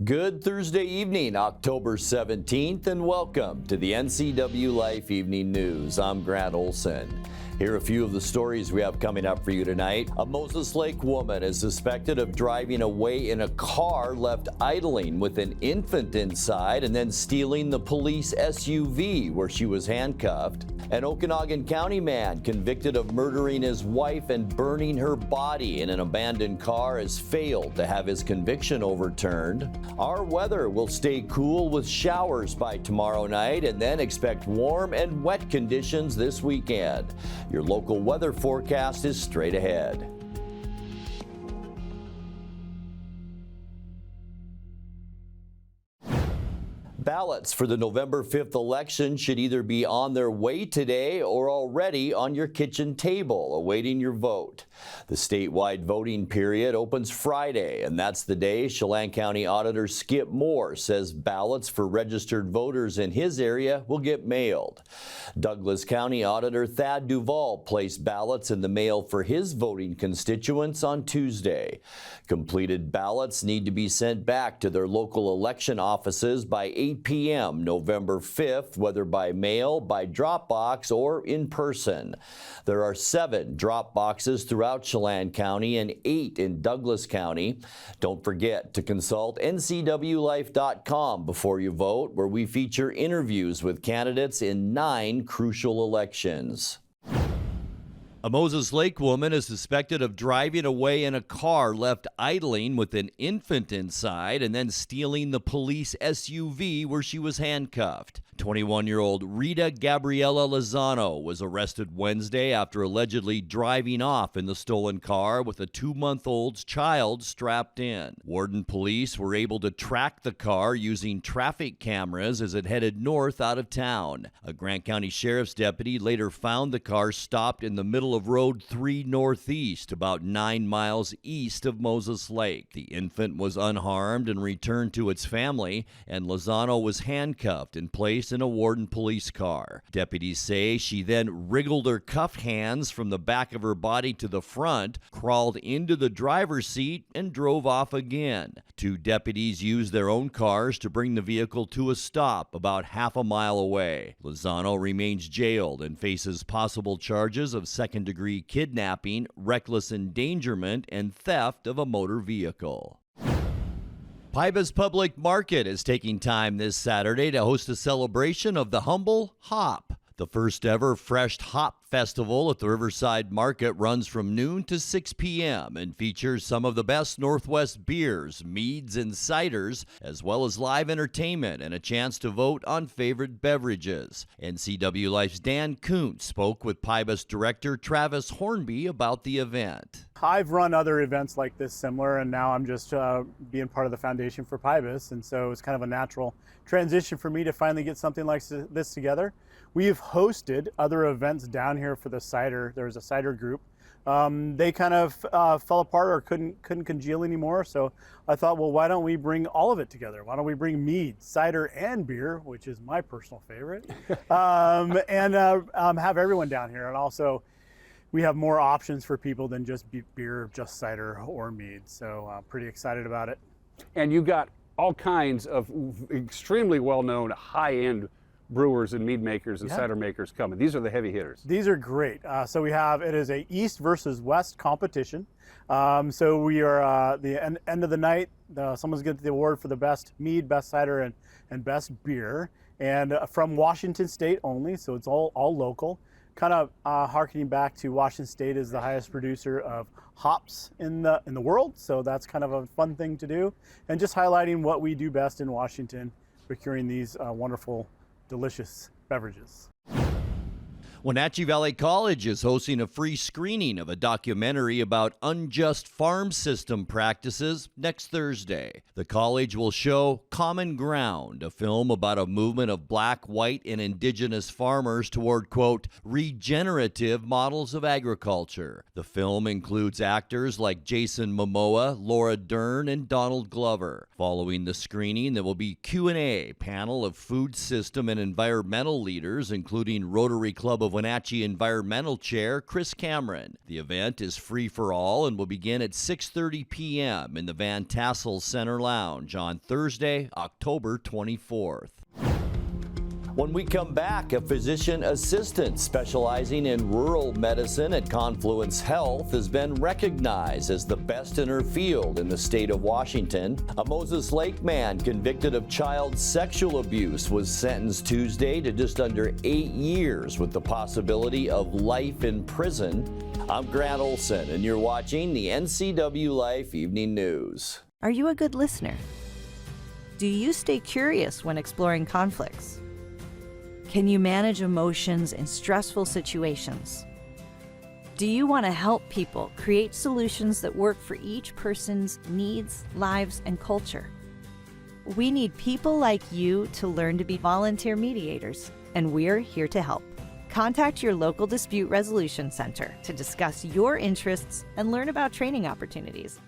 Good Thursday evening, October 17th, and welcome to the NCWLIFE Evening News. I'm Grant Olson. Here are a few of the stories we have coming up for you tonight. A Moses Lake woman is suspected of driving away in a car left idling with an infant inside and then stealing the police SUV where she was handcuffed. An Okanagan County man convicted of murdering his wife and burning her body in an abandoned car has failed to have his conviction overturned. Our weather will stay cool with showers by tomorrow night and then expect warm and wet conditions this weekend. Your local weather forecast is straight ahead. Ballots for the November 5th election should either be on their way today or already on your kitchen table awaiting your vote. The statewide voting period opens Friday, and that's the day Chelan County Auditor Skip Moore says ballots for registered voters in his area will get mailed. Douglas County Auditor Thad Duvall placed ballots in the mail for his voting constituents on Tuesday. Completed ballots need to be sent back to their local election offices by 8 p.m. November 5th, whether by mail, by drop box, or in person. There are 7 drop boxes throughout Chelan County and 8 in Douglas County. Don't forget to consult NCWLIFE.com before you vote, where we feature interviews with candidates in 9 crucial elections. A Moses Lake woman is suspected of driving away in a car left idling with an infant inside and then stealing the police SUV where she was handcuffed. 21-year-old Rita Gabriela Lozano was arrested Wednesday after allegedly driving off in the stolen car with a 2-month-old child strapped in. Warden police were able to track the car using traffic cameras as it headed north out of town. A Grant County Sheriff's deputy later found the car stopped in the middle of Road 3 Northeast, about 9 miles east of Moses Lake. The infant was unharmed and returned to its family, and Lozano was handcuffed and placed in a Warden police car. Deputies say she then wriggled her cuffed hands from the back of her body to the front, crawled into the driver's seat, and drove off again. 2 deputies used their own cars to bring the vehicle to a stop about half a mile away. Lozano remains jailed and faces possible charges of second-degree kidnapping, reckless endangerment, and theft of a motor vehicle. Pybus Public Market is taking time this Saturday to host a celebration of the humble hop. The first ever Fresh Hop Festival at the Riverside Market runs from noon to 6 p.m. and features some of the best Northwest beers, meads, and ciders, as well as live entertainment and a chance to vote on favorite beverages. NCWLIFE's Dan Kuntz spoke with Pybus director Travis Hornby about the event. I've run other events like this similar, and now I'm just being part of the foundation for Pybus, and so it's kind of a natural transition for me to finally get something like this together. We've hosted other events down here for the cider. There was a cider group. They kind of fell apart or couldn't congeal anymore, so I thought, well, why don't we bring all of it together? Why don't we bring mead, cider, and beer, which is my personal favorite, and have everyone down here. And also, we have more options for people than just beer, just cider, or mead. So pretty excited about it. And you got all kinds of extremely well-known high-end brewers and mead makers and cider makers coming. These are the heavy hitters. These are great. So we have, it is a East versus West competition. So we are, the end of the night, someone's getting the award for the best mead, best cider, and best beer. And from Washington State only, so it's all local. Kind of harkening back to Washington State is the highest producer of hops in the world, so that's kind of a fun thing to do. And just highlighting what we do best in Washington, procuring these wonderful, delicious beverages. Wenatchee Valley College is hosting a free screening of a documentary about unjust farm system practices next Thursday. The college will show Common Ground, a film about a movement of black, white, and indigenous farmers toward, quote, regenerative models of agriculture. The film includes actors like Jason Momoa, Laura Dern, and Donald Glover. Following the screening, there will be Q&A panel of food system and environmental leaders, including Rotary Club of of Wenatchee Environmental Chair Chris Cameron. The event is free for all and will begin at 6:30 p.m. in the Van Tassel Center Lounge on Thursday, October 24th. When we come back, a physician assistant specializing in rural medicine at Confluence Health has been recognized as the best in her field in the state of Washington. A Moses Lake man convicted of child sexual abuse was sentenced Tuesday to just under 8 years with the possibility of life in prison. I'm Grant Olson, and you're watching the NCWLIFE Evening News. Are you a good listener? Do you stay curious when exploring conflicts? Can you manage emotions in stressful situations? Do you want to help people create solutions that work for each person's needs, lives, and culture? We need people like you to learn to be volunteer mediators, and we're here to help. Contact your local dispute resolution center to discuss your interests and learn about training opportunities.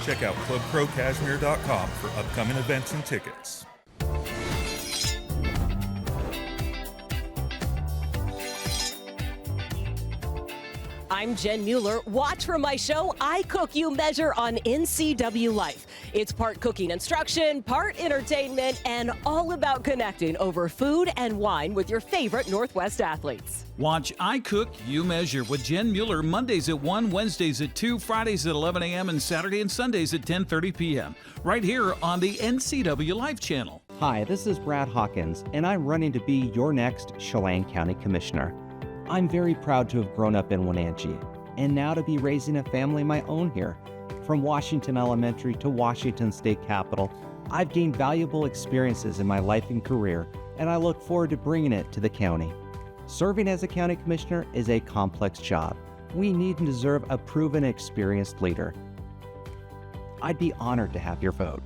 Check out clubcrowcashmere.com for upcoming events and tickets. I'm Jen Mueller. Watch for my show, I Cook, You Measure on NCWLIFE. It's part cooking instruction, part entertainment, and all about connecting over food and wine with your favorite Northwest athletes. Watch I Cook, You Measure with Jen Mueller Mondays at 1, Wednesdays at 2, Fridays at 11 a.m., and Saturday and Sundays at 10:30 p.m. right here on the NCWLIFE channel. Hi, this is Brad Hawkins, and I'm running to be your next Chelan County Commissioner. I'm very proud to have grown up in Wenatchee, and now to be raising a family of my own here. From Washington Elementary to Washington State Capitol, I've gained valuable experiences in my life and career, and I look forward to bringing it to the county. Serving as a county commissioner is a complex job. We need and deserve a proven, experienced leader. I'd be honored to have your vote.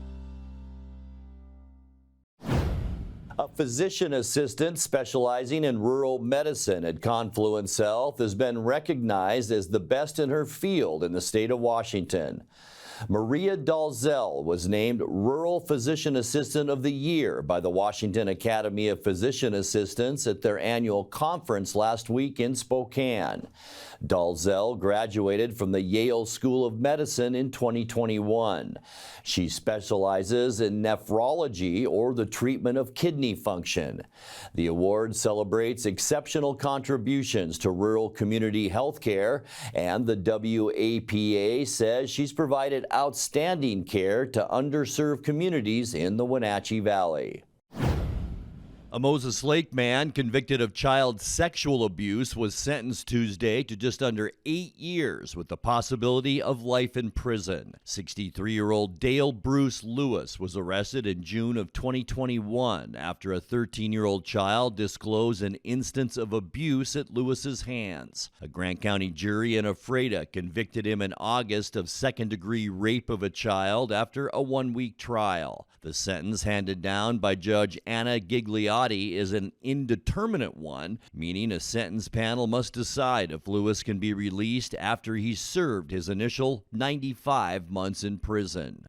A physician assistant specializing in rural medicine at Confluence Health has been recognized as the best in her field in the state of Washington. Maria Dalzell was named Rural Physician Assistant of the Year by the Washington Academy of Physician Assistants at their annual conference last week in Spokane. Dalzell graduated from the Yale School of Medicine in 2021. She specializes in nephrology, or the treatment of kidney function. The award celebrates exceptional contributions to rural community health care, and the WAPA says she's provided outstanding care to underserved communities in the Wenatchee Valley. A Moses Lake man convicted of child sexual abuse was sentenced Tuesday to just under 8 years with the possibility of life in prison. 63-year-old Dale Bruce Lewis was arrested in June of 2021 after a 13-year-old child disclosed an instance of abuse at Lewis's hands. A Grant County jury in Ephrata convicted him in August of second-degree rape of a child after a one-week trial. The sentence handed down by Judge Anna Gigliotti is an indeterminate one, meaning a sentence panel must decide if Lewis can be released after he's served his initial 95 months in prison.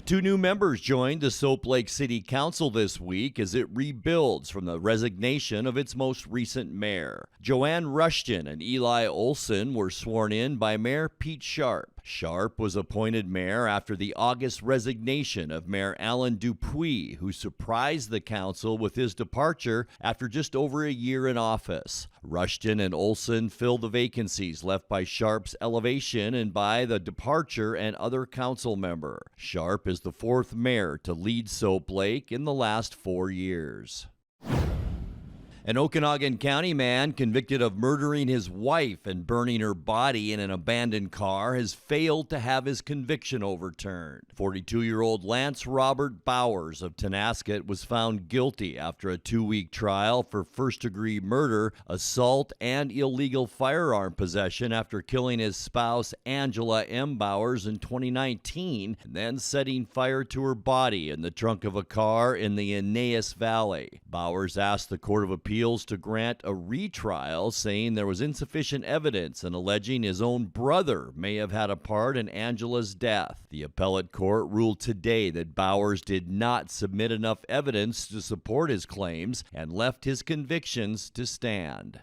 2 new members joined the Soap Lake City Council this week as it rebuilds from the resignation of its most recent mayor. Joanne Rushton and Eli Olson were sworn in by Mayor Pete Sharp. Sharp was appointed mayor after the August resignation of Mayor Alan Dupuis, who surprised the council with his departure after just over a year in office. Rushton and Olson fill the vacancies left by Sharp's elevation and by the departure and other council member. Sharp is the 4th mayor to lead Soap Lake in the last 4 years. An Okanagan County man convicted of murdering his wife and burning her body in an abandoned car has failed to have his conviction overturned. 42-year-old Lance Robert Bowers of Tenasket was found guilty after a 2-week trial for first-degree murder, assault, and illegal firearm possession after killing his spouse Angela M. Bowers in 2019 and then setting fire to her body in the trunk of a car in the Aeneas Valley. Bowers asked the Court of Appeals to grant a retrial, saying there was insufficient evidence and alleging his own brother may have had a part in Angela's death. The appellate court ruled today that Bowers did not submit enough evidence to support his claims and left his convictions to stand.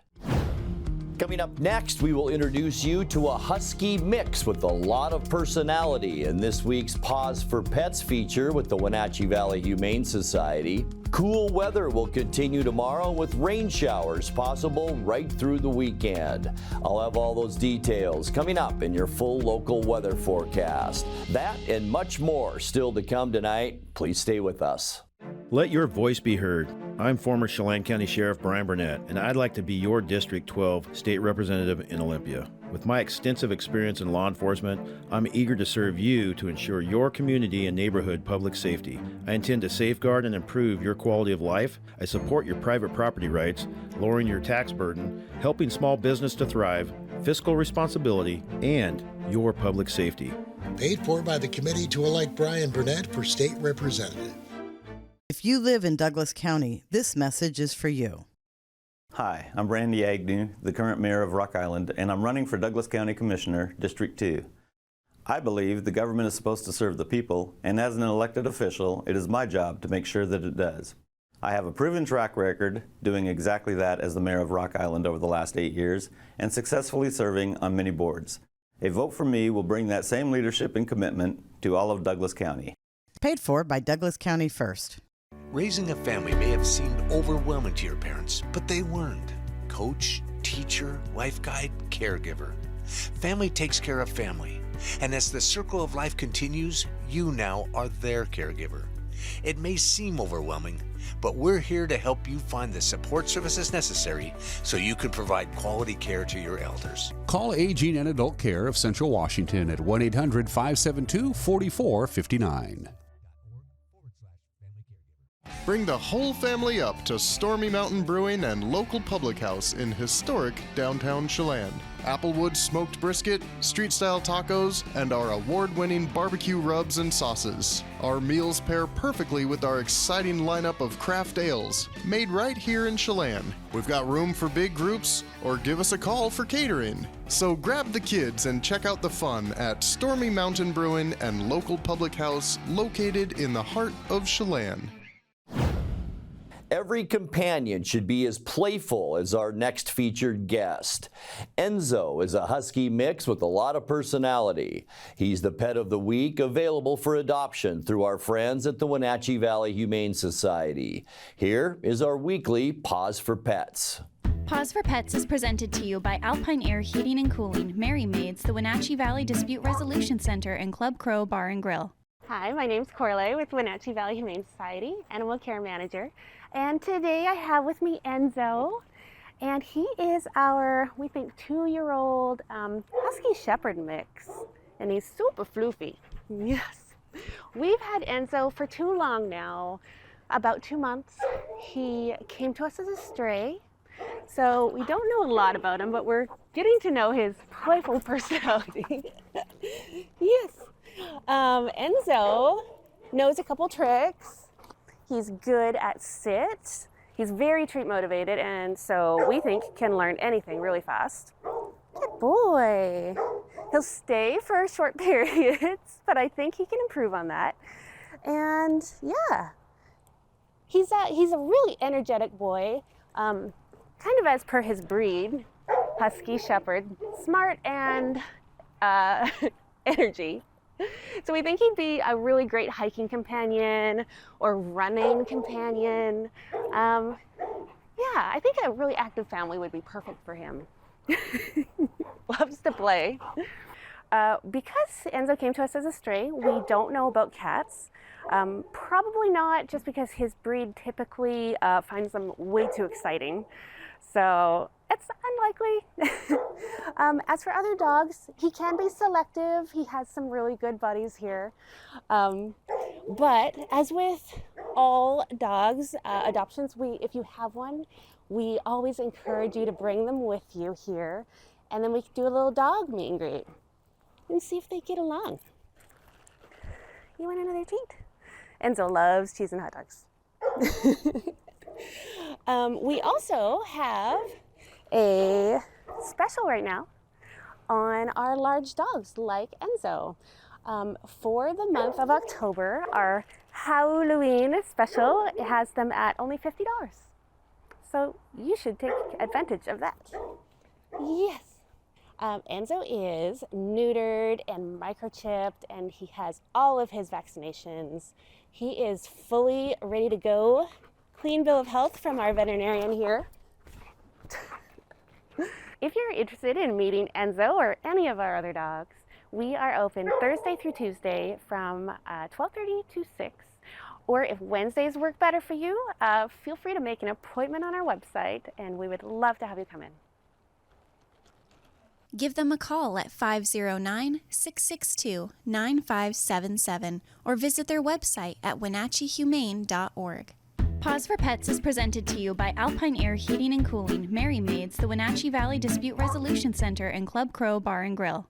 Coming up next, we will introduce you to a husky mix with a lot of personality in this week's Pause for Pets feature with the Wenatchee Valley Humane Society. Cool weather will continue tomorrow with rain showers possible right through the weekend. I'll have all those details coming up in your full local weather forecast. That and much more still to come tonight. Please stay with us. Let your voice be heard. I'm former Chelan County Sheriff Brian Burnett, and I'd like to be your District 12 state representative in Olympia. With my extensive experience in law enforcement, I'm eager to serve you to ensure your community and neighborhood public safety. I intend to safeguard and improve your quality of life. I support your private property rights, lowering your tax burden, helping small business to thrive, fiscal responsibility, and your public safety. Paid for by the committee to elect Brian Burnett for state representative. If you live in Douglas County, this message is for you. Hi, I'm Randy Agnew, the current mayor of Rock Island, and I'm running for Douglas County Commissioner, District 2. I believe the government is supposed to serve the people, and as an elected official, it is my job to make sure that it does. I have a proven track record doing exactly that as the mayor of Rock Island over the last 8 years, and successfully serving on many boards. A vote for me will bring that same leadership and commitment to all of Douglas County. Paid for by Douglas County First. Raising a family may have seemed overwhelming to your parents, but they weren't. Coach, teacher, life guide, caregiver. Family takes care of family. And as the circle of life continues, you now are their caregiver. It may seem overwhelming, but we're here to help you find the support services necessary so you can provide quality care to your elders. Call Aging and Adult Care of Central Washington at 1-800-572-4459. Bring the whole family up to Stormy Mountain Brewing and local public house in historic downtown Chelan. Applewood smoked brisket, street-style tacos, and our award-winning barbecue rubs and sauces. Our meals pair perfectly with our exciting lineup of craft ales, made right here in Chelan. We've got room for big groups, or give us a call for catering. So grab the kids and check out the fun at Stormy Mountain Brewing and local public house located in the heart of Chelan. Every companion should be as playful as our next featured guest. Enzo is a husky mix with a lot of personality. He's the pet of the week, available for adoption through our friends at the Wenatchee Valley Humane Society. Here is our weekly Pause for Pets. Pause for Pets is presented to you by Alpine Air Heating and Cooling, Merry Maids, the Wenatchee Valley Dispute Resolution Center, and Club Crow Bar and Grill. Hi, my name's Corley with Wenatchee Valley Humane Society, Animal Care Manager. And today I have with me Enzo, and he is our, we think, 2-year-old Husky Shepherd mix, and he's super floofy. Yes. We've had Enzo for too long now, about 2 months. He came to us as a stray, so we don't know a lot about him, but we're getting to know his playful personality. Yes. Enzo knows a couple tricks. He's good at sit. He's very treat motivated, and so we think can learn anything really fast. Good boy. He'll stay for short periods, but I think he can improve on that. And yeah, he's a really energetic boy, kind of as per his breed, Husky Shepherd, smart and energy. So we think he'd be a really great hiking companion or running companion. Yeah, I think a really active family would be perfect for him. Loves to play. Because Enzo came to us as a stray, we don't know about cats. Probably not, just because his breed typically finds them way too exciting. So it's unlikely. As for other dogs, he can be selective. He has some really good buddies here. But as with all dogs, adoptions, if you have one, we always encourage you to bring them with you here, and then we can do a little dog meet and greet and see if they get along. You want another treat? Enzo loves cheese and hot dogs. We also have a special right now on our large dogs like Enzo. For the month of October, our Halloween special has them at only $50. So you should take advantage of that. Yes. Enzo is neutered and microchipped, and he has all of his vaccinations. He is fully ready to go. Clean bill of health from our veterinarian here. If you're interested in meeting Enzo or any of our other dogs, we are open Thursday through Tuesday from 12:30 to 6. Or if Wednesdays work better for you, feel free to make an appointment on our website, and we would love to have you come in. Give them a call at 509-662-9577 or visit their website at wenatcheehumane.org. Pause for Pets is presented to you by Alpine Air Heating and Cooling, Merry Maids, the Wenatchee Valley Dispute Resolution Center, and Club Crow Bar and Grill.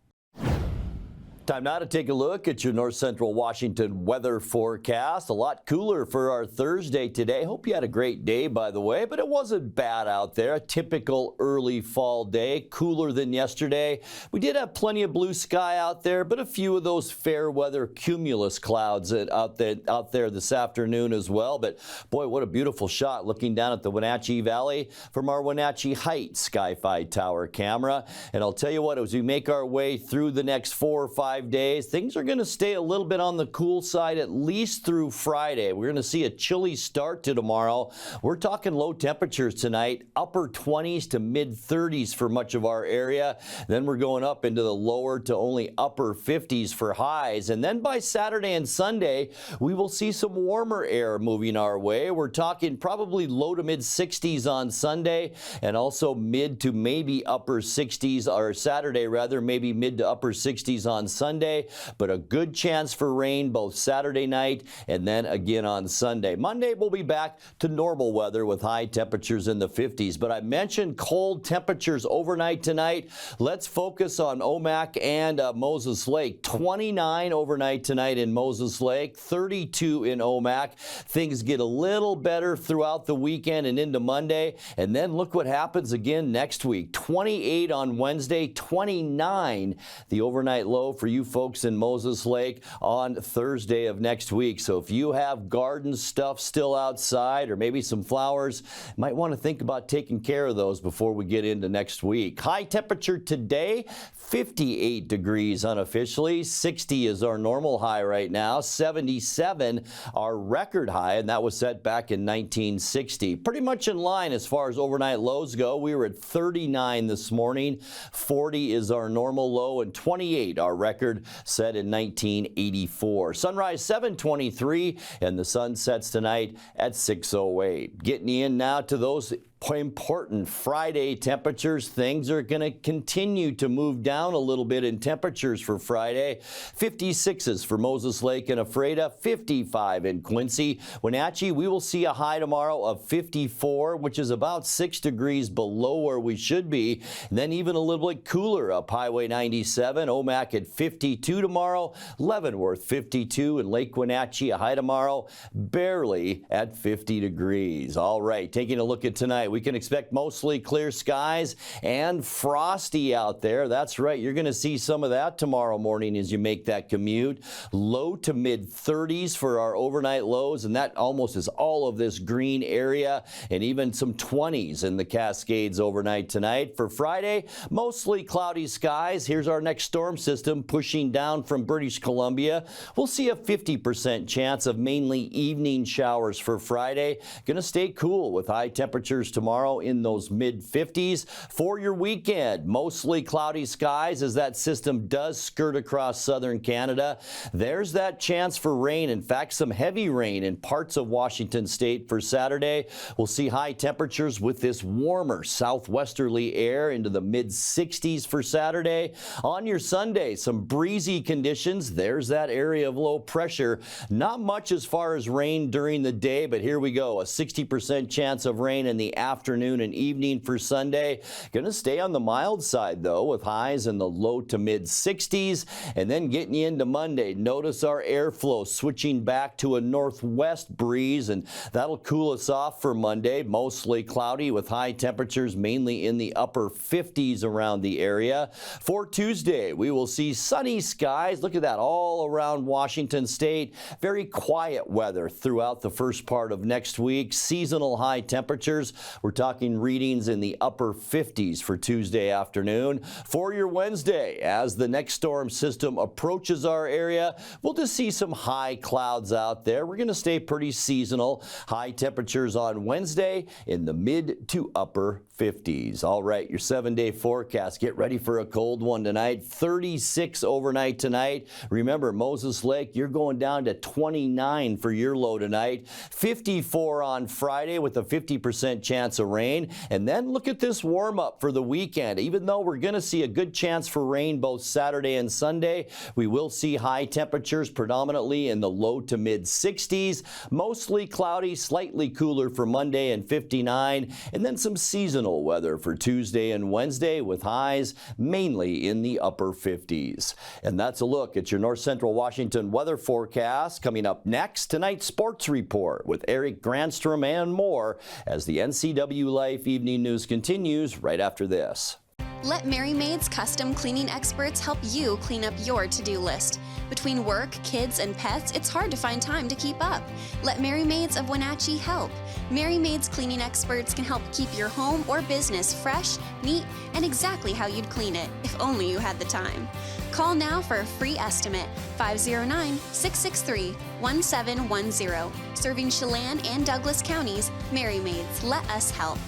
Time now to take a look at your north central Washington weather forecast. A lot cooler for our Thursday today. Hope you had a great day, by the way, but it wasn't bad out there. A typical early fall day, cooler than yesterday. We did have plenty of blue sky out there, but a few of those fair weather cumulus clouds out there this afternoon as well. But boy, what a beautiful shot looking down at the Wenatchee Valley from our Wenatchee Heights Sky-Fi Tower camera. And I'll tell you what, as we make our way through the next 4 or 5 days, things are going to stay a little bit on the cool side at least through Friday. We're going to see a chilly start to tomorrow. We're talking low temperatures tonight, upper 20s to mid 30s for much of our area. Then we're going up into the lower to only upper 50s for highs. And then by Saturday and Sunday, we will see some warmer air moving our way. We're talking probably low to mid 60s on Sunday, and also mid to maybe upper 60s, or Saturday rather, maybe mid to upper 60s on Sunday, but a good chance for rain both Saturday night and then again on Sunday. Monday we'll be back to normal weather with high temperatures in the 50s, but I mentioned cold temperatures overnight tonight. Let's focus on Omak and Moses Lake. 29 overnight tonight in Moses Lake, 32 in Omak. Things get a little better throughout the weekend and into Monday, and then look what happens again next week. 28 on Wednesday, 29 the overnight low for you folks in Moses Lake on Thursday of next week. So if you have garden stuff still outside or maybe some flowers, might want to think about taking care of those before we get into next week. High temperature today, 58 degrees unofficially. 60 is our normal high right now. 77 our record high, and that was set back in 1960. Pretty much in line as far as overnight lows go. We were at 39 this morning. 40 is our normal low, and 28 our record set in 1984. Sunrise 7:23, and the sun sets tonight at 6:08. Getting in now to those important Friday temperatures. Things are going to continue to move down a little bit in temperatures for Friday. 56s for Moses Lake and Ephrata, 55 in Quincy. Wenatchee, we will see a high tomorrow of 54, which is about 6 degrees below where we should be. And then even a little bit cooler up Highway 97. Omak at 52 tomorrow. Leavenworth 52, and Lake Wenatchee a high tomorrow barely at 50 degrees. All right, taking a look at tonight. We can expect mostly clear skies and frosty out there. That's right. You're going to see some of that tomorrow morning as you make that commute. Low to mid 30s for our overnight lows, and that almost is all of this green area, and even some 20s in the Cascades overnight tonight. For Friday, mostly cloudy skies. Here's our next storm system pushing down from British Columbia. We'll see a 50% chance of mainly evening showers for Friday. Going to stay cool with high temperatures tomorrow tomorrow in those mid-50s. For your weekend, mostly cloudy skies as that system does skirt across southern Canada. There's that chance for rain. In fact, some heavy rain in parts of Washington state for Saturday. We'll see high temperatures with this warmer southwesterly air into the mid-60s for Saturday. On your Sunday, some breezy conditions. There's that area of low pressure. Not much as far as rain during the day, but here we go. A 60% chance of rain in the afternoon and evening for Sunday. Going to stay on the mild side, though, with highs in the low to mid-60s. And then getting you into Monday, notice our airflow switching back to a northwest breeze, and that'll cool us off for Monday. Mostly cloudy with high temperatures mainly in the upper 50s around the area. For Tuesday, we will see sunny skies. Look at that all around Washington state. Very quiet weather throughout the first part of next week. Seasonal high temperatures. We're talking readings in the upper 50s for Tuesday afternoon. For your Wednesday, as the next storm system approaches our area, we'll just see some high clouds out there. We're going to stay pretty seasonal. High temperatures on Wednesday in the mid to upper 50s. All right, your 7-day forecast. Get ready for a cold one tonight. 36 overnight tonight. Remember, Moses Lake, you're going down to 29 for your low tonight. 54 on Friday with a 50% chance of rain. And then look at this warm up for the weekend. Even though we're going to see a good chance for rain both Saturday and Sunday, we will see high temperatures predominantly in the low to mid 60s. Mostly cloudy, slightly cooler for Monday and 59. And then some seasonal weather for Tuesday and Wednesday with highs mainly in the upper 50s. And that's a look at your North Central Washington weather forecast. Coming up next, tonight's sports report with Eric Granstrom and more as the NCWLIFE Evening News continues right after this. Let Mary Maid's custom cleaning experts help you clean up your to-do list. Between work, kids, and pets, it's hard to find time to keep up. Let Mary Maids of Wenatchee help. Mary Maid's cleaning experts can help keep your home or business fresh, neat, and exactly how you'd clean it, if only you had the time. Call now for a free estimate, 509-663-1710. Serving Chelan and Douglas counties, Mary Maids, let us help.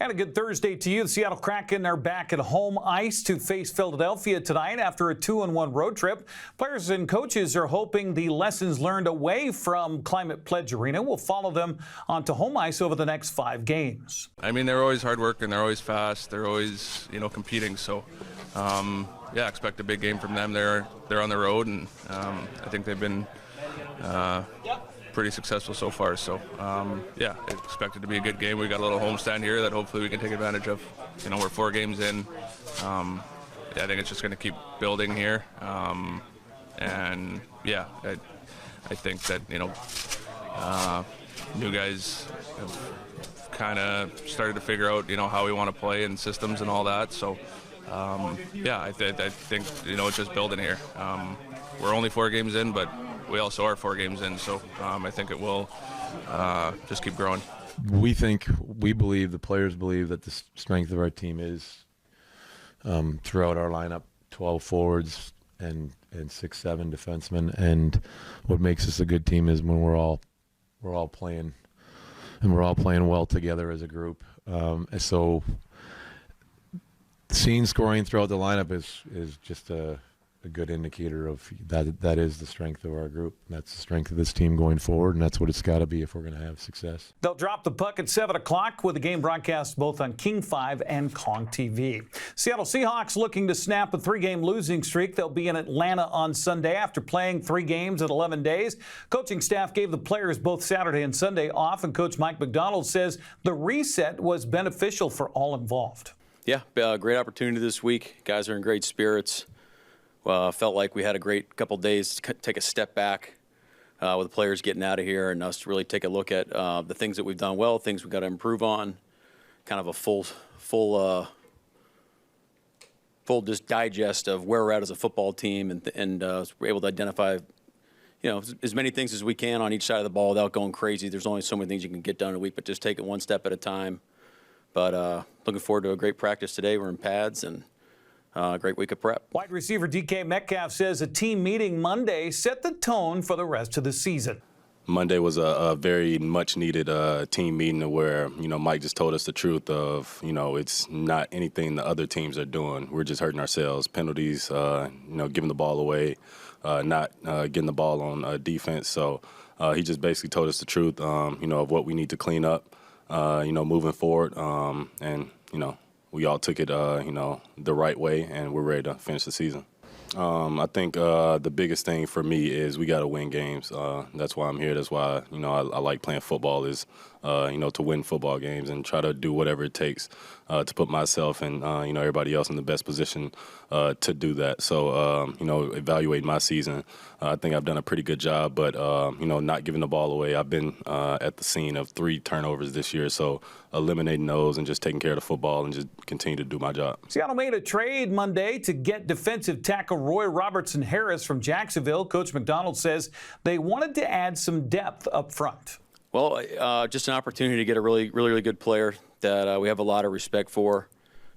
And a good Thursday to you. The Seattle Kraken are back at home ice to face Philadelphia tonight after a 2-1 road trip. Players and coaches are hoping the lessons learned away from Climate Pledge Arena will follow them onto home ice over the next 5 games. I mean, they're always hard working, they're always fast, they're always, competing. So, yeah, expect a big game from them. They're on the road, and I think they've been pretty successful so far. So, yeah, expect it to be a good game. We got a little homestand here that hopefully we can take advantage of. We're 4 games in. Yeah, I think it's just going to keep building here. And, yeah, I think that, new guys have kind of started to figure out, how we want to play and systems and all that. So, yeah, I think, it's just building here. We're only 4 games in, but we also are 4 games in, so I think it will just keep growing. We believe, the players believe that the strength of our team is throughout our lineup, 12 forwards and 6-7 defensemen. And what makes us a good team is when we're all playing, and we're all playing well together as a group. So seeing scoring throughout the lineup is just a good indicator of that is the strength of our group. That's the strength of this team going forward, and that's what it's got to be if we're going to have success. They'll drop the puck at 7 o'clock with the game broadcast both on King 5 and Kong TV. Seattle Seahawks looking to snap a 3-game losing streak. They'll be in Atlanta on Sunday after playing 3 games in 11 days. Coaching staff gave the players both Saturday and Sunday off, and Coach Mike McDonald says the reset was beneficial for all involved. Yeah, great opportunity this week. Guys are in great spirits. Felt like we had a great couple days to take a step back with the players getting out of here, and us to really take a look at the things that we've done well, things we've got to improve on, kind of a full just digest of where we're at as a football team, and we're able to identify, as many things as we can on each side of the ball without going crazy. There's only so many things you can get done in a week, but just take it one step at a time. But looking forward to a great practice today. We're in pads, and great week of prep. Wide receiver DK Metcalf says a team meeting Monday set the tone for the rest of the season. Monday was a very much needed team meeting where, Mike just told us the truth of, it's not anything the other teams are doing. We're just hurting ourselves. Penalties, giving the ball away, not getting the ball on defense. So he just basically told us the truth, of what we need to clean up, moving forward. And, we all took it, the right way, and we're ready to finish the season. I think the biggest thing for me is we got to win games. That's why I'm here. That's why, I like playing football is, to win football games and try to do whatever it takes to put myself and, everybody else in the best position to do that. So, evaluate my season. I think I've done a pretty good job, but, not giving the ball away. I've been at the scene of 3 turnovers this year, so eliminating those and just taking care of the football and just continue to do my job. Seattle made a trade Monday to get defensive tackle Roy Robertson-Harris from Jacksonville. Coach McDonald says they wanted to add some depth up front. Well, just an opportunity to get a really good player that we have a lot of respect for.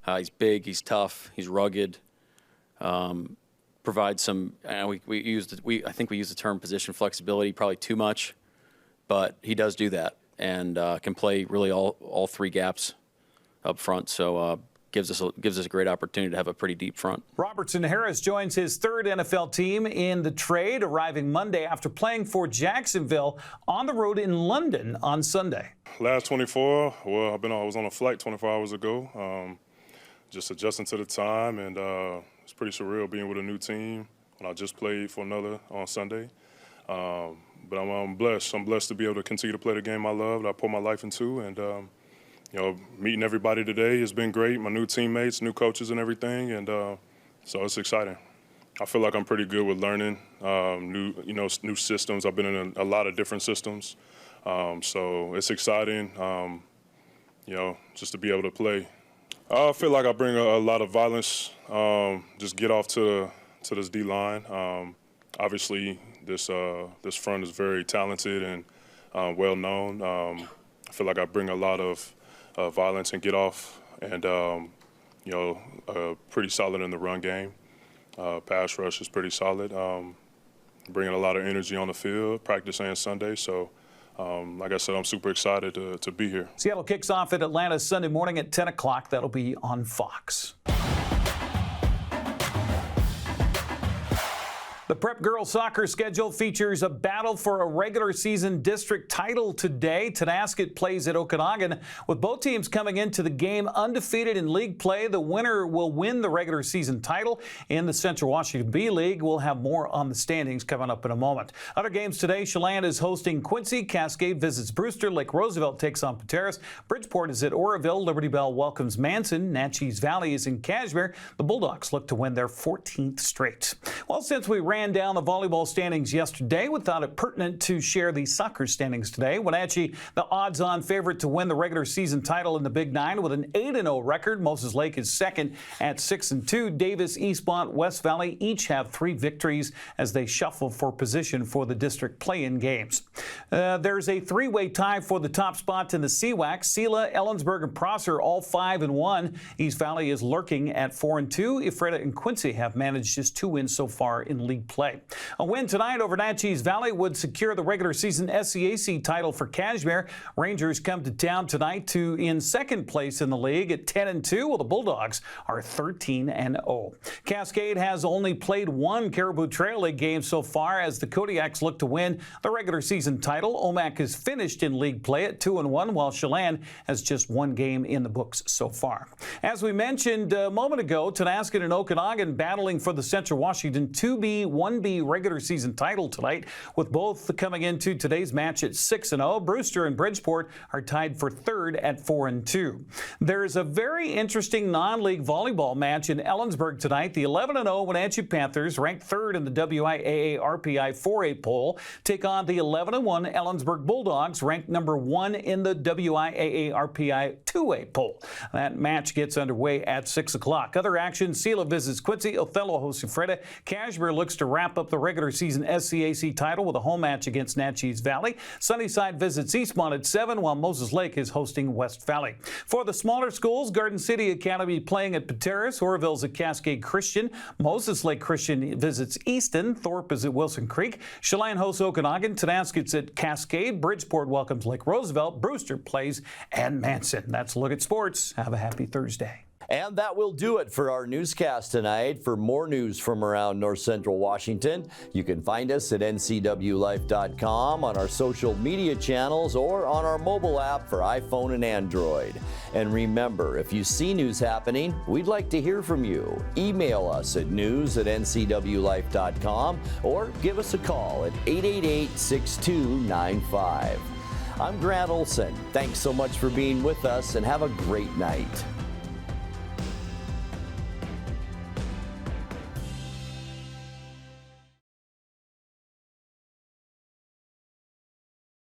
He's big, he's tough, he's rugged. Provides some. I think we use the term position flexibility probably too much, but he does do that and can play really all 3 gaps up front. So gives us a great opportunity to have a pretty deep front. Robertson-Harris joins his 3rd NFL team in the trade, arriving Monday after playing for Jacksonville on the road in London on Sunday. Last 24, well, I was on a flight 24 hours ago, just adjusting to the time, and it's pretty surreal being with a new team when I just played for another on Sunday. But I'm blessed. I'm blessed to be able to continue to play the game I love, that I pour my life into, and meeting everybody today has been great. My new teammates, new coaches and everything, and so it's exciting. I feel like I'm pretty good with learning new systems. I've been in a lot of different systems, so it's exciting, just to be able to play. I feel like I bring a lot of violence, just get off to this D-line. Obviously, this front is very talented and well-known. I feel like I bring a lot of violence and get off, and pretty solid in the run game. Pass rush is pretty solid. Bringing a lot of energy on the field, practice and Sunday. So, like I said, I'm super excited to be here. Seattle kicks off at Atlanta Sunday morning at 10 o'clock. That'll be on Fox. The Prep Girls soccer schedule features a battle for a regular season district title today. Tenasket plays at Okanagan. With both teams coming into the game undefeated in league play, the winner will win the regular season title. In the Central Washington B League, we'll have more on the standings coming up in a moment. Other games today, Chelan is hosting Quincy, Cascade visits Brewster, Lake Roosevelt takes on Pateros, Bridgeport is at Oroville, Liberty Bell welcomes Manson, Natchez Valley is in Cashmere. The Bulldogs look to win their 14th straight. Well, since we ran down the volleyball standings yesterday, we thought it pertinent to share the soccer standings today. Wenatchee, the odds-on favorite to win the regular season title in the Big Nine with an 8-0 record. Moses Lake is second at 6-2. Davis, Eastmont, West Valley each have 3 victories as they shuffle for position for the district play-in games. There's a 3-way tie for the top spots in the CWAC. Sela, Ellensburg, and Prosser all 5-1. East Valley is lurking at 4-2. Ephrata and Quincy have managed just 2 wins so far in league play. A win tonight over Natchez Valley would secure the regular season SCAC title for Cashmere. Rangers come to town tonight to in second place in the league at 10-2, while the Bulldogs are 13-0. Cascade has only played 1 Caribou Trail League game so far as the Kodiaks look to win the regular season title. Omak is finished in league play at 2-1, while Chelan has just 1 game in the books so far. As we mentioned a moment ago, Tenasket and Okanagan battling for the Central Washington 2B, 1B regular season title tonight, with both coming into today's match at 6-0. Brewster and Bridgeport are tied for 3rd at 4-2. There's a very interesting non-league volleyball match in Ellensburg tonight. The 11-0 Wenatchee Panthers, ranked 3rd in the WIAA RPI 4A poll, take on the 11-1 Ellensburg Bulldogs, ranked number 1 in the WIAA RPI 2A poll. That match gets underway at 6 o'clock. Other action, Sela visits Quincy, Othello hosts Ephrata, Cashmere looks to wrap up the regular season SCAC title with a home match against Natchez Valley. Sunnyside visits Eastmont at 7, while Moses Lake is hosting West Valley. For the smaller schools, Garden City Academy playing at Pateras, Orville's at Cascade Christian, Moses Lake Christian visits Easton, Thorpe is at Wilson Creek, Chelan hosts Okanagan, Tenaskeet's at Cascade, Bridgeport welcomes Lake Roosevelt, Brewster plays and Manson. That's a look at sports. Have a happy Thursday. And that will do it for our newscast tonight. For more news from around North Central Washington, you can find us at ncwlife.com, on our social media channels, or on our mobile app for iPhone and Android. And remember, if you see news happening, we'd like to hear from you. Email us at news@ncwlife.com or give us a call at 888-6295. I'm Grant Olson. Thanks so much for being with us, and have a great night.